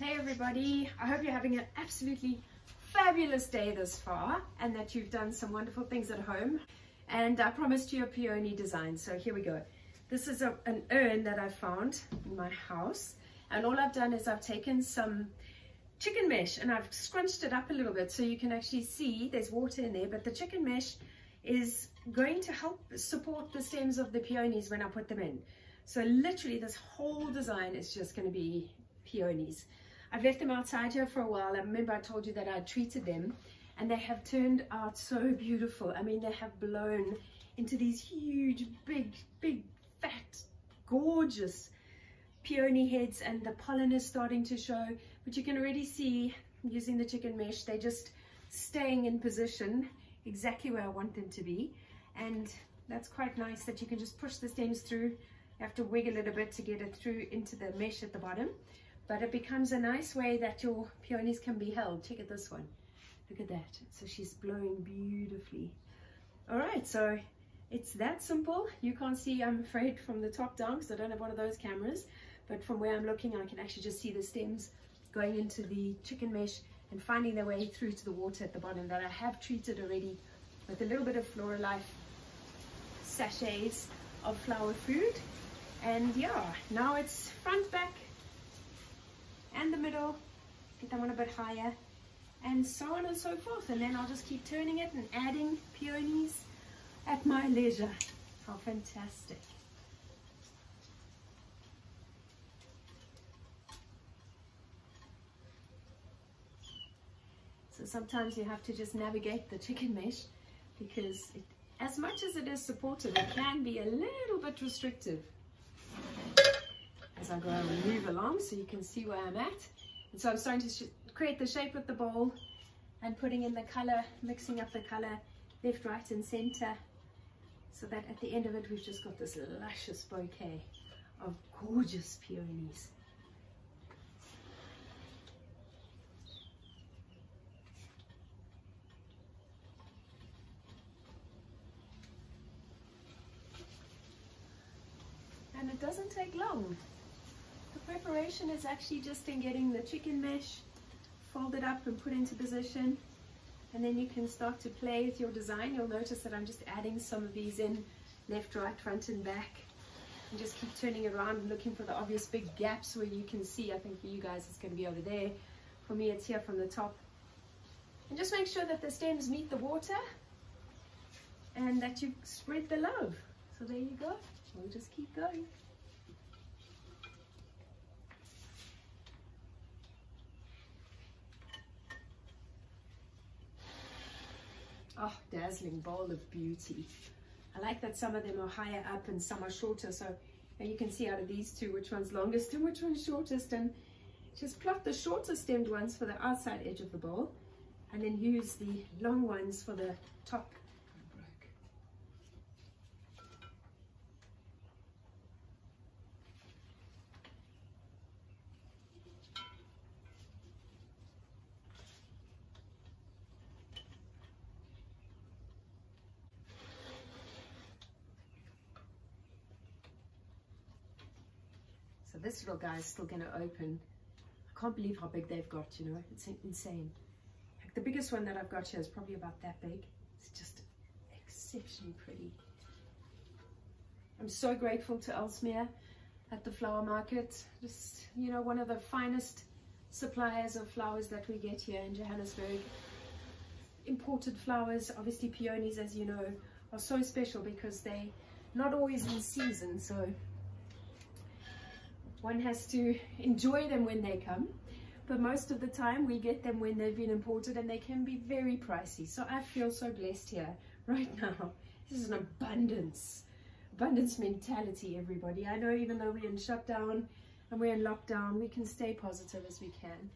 Hey everybody, I hope you're having an absolutely fabulous day this far and that you've done some wonderful things at home. And I promised you a peony design, so here we go. This is an urn that I found in my house, and all I've done is I've taken some chicken mesh and I've scrunched it up a little bit so you can actually see there's water in there, but the chicken mesh is going to help support the stems of the peonies when I put them in. So literally this whole design is just going to be peonies. I've left them outside here for a while. I remember I told you that I treated them and they have turned out so beautiful. I mean, they have blown into these huge, big, fat, gorgeous peony heads, and the pollen is starting to show, but you can already see using the chicken mesh, they're just staying in position exactly where I want them to be. And that's quite nice that you can just push the stems through. You have to wiggle it a bit to get it through into the mesh at the bottom, but it becomes a nice way that your peonies can be held. Check out this one, look at that. So she's blowing beautifully. All right, so it's that simple. You can't see, I'm afraid, from the top down because I don't have one of those cameras, but from where I'm looking I can actually just see the stems going into the chicken mesh and finding their way through to the water at the bottom that I have treated already with a little bit of Floralife sachets of flower food. And yeah, now it's front, back and the middle, get that one a bit higher, and so on and so forth, and then I'll just keep turning it and adding peonies at my leisure. How fantastic. So sometimes you have to just navigate the chicken mesh because as much as it is supportive, it can be a little bit restrictive. As I go and move along so you can see where I'm at. And so I'm starting to create the shape with the bowl and putting in the color, mixing up the color left, right and center, so that at the end of it we've just got this luscious bouquet of gorgeous peonies. And it doesn't take long. The preparation is actually just in getting the chicken mesh folded up and put into position, and then you can start to play with your design. You'll notice that I'm just adding some of these in left, right, front and back, and just keep turning around and looking for the obvious big gaps where you can see. I think for you guys it's going to be over there. For me it's here from the top. And just make sure that the stems meet the water and that you spread the love. So there you go. We'll just keep going. Oh, dazzling bowl of beauty. I like that some of them are higher up and some are shorter, so you can see out of these two which one's longest and which one's shortest, and just plot the shorter stemmed ones for the outside edge of the bowl and then use the long ones for the top. So this little guy is still going to open. I can't believe how big they've got, you know, it's insane. Like the biggest one that I've got here is probably about that big. It's just exceptionally pretty. I'm so grateful to Ellesmere at the flower market. Just, you know, one of the finest suppliers of flowers that we get here in Johannesburg. Imported flowers, obviously peonies, as you know, are so special because they're not always in season, so one has to enjoy them when they come, but most of the time we get them when they've been imported, and they can be very pricey. So I feel so blessed here right now. This is an abundance mentality, everybody. I know even though we're in shutdown and we're in lockdown, we can stay positive as we can.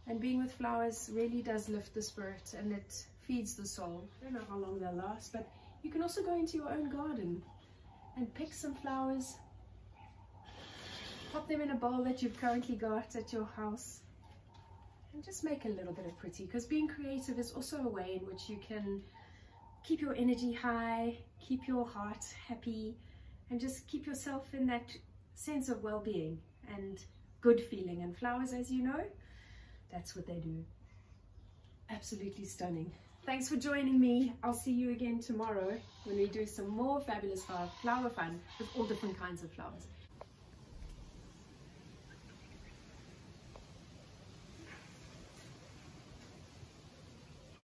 And being with flowers really does lift the spirit and it feeds the soul. I don't know how long they'll last, but you can also go into your own garden and pick some flowers, pop them in a bowl that you've currently got at your house, and just make a little bit of pretty, because being creative is also a way in which you can keep your energy high, keep your heart happy, and just keep yourself in that sense of well-being and good feeling. And flowers, as you know, That's what they do. Absolutely stunning. Thanks for joining me. I'll see you again tomorrow when we do some more fabulous flower fun with all different kinds of flowers.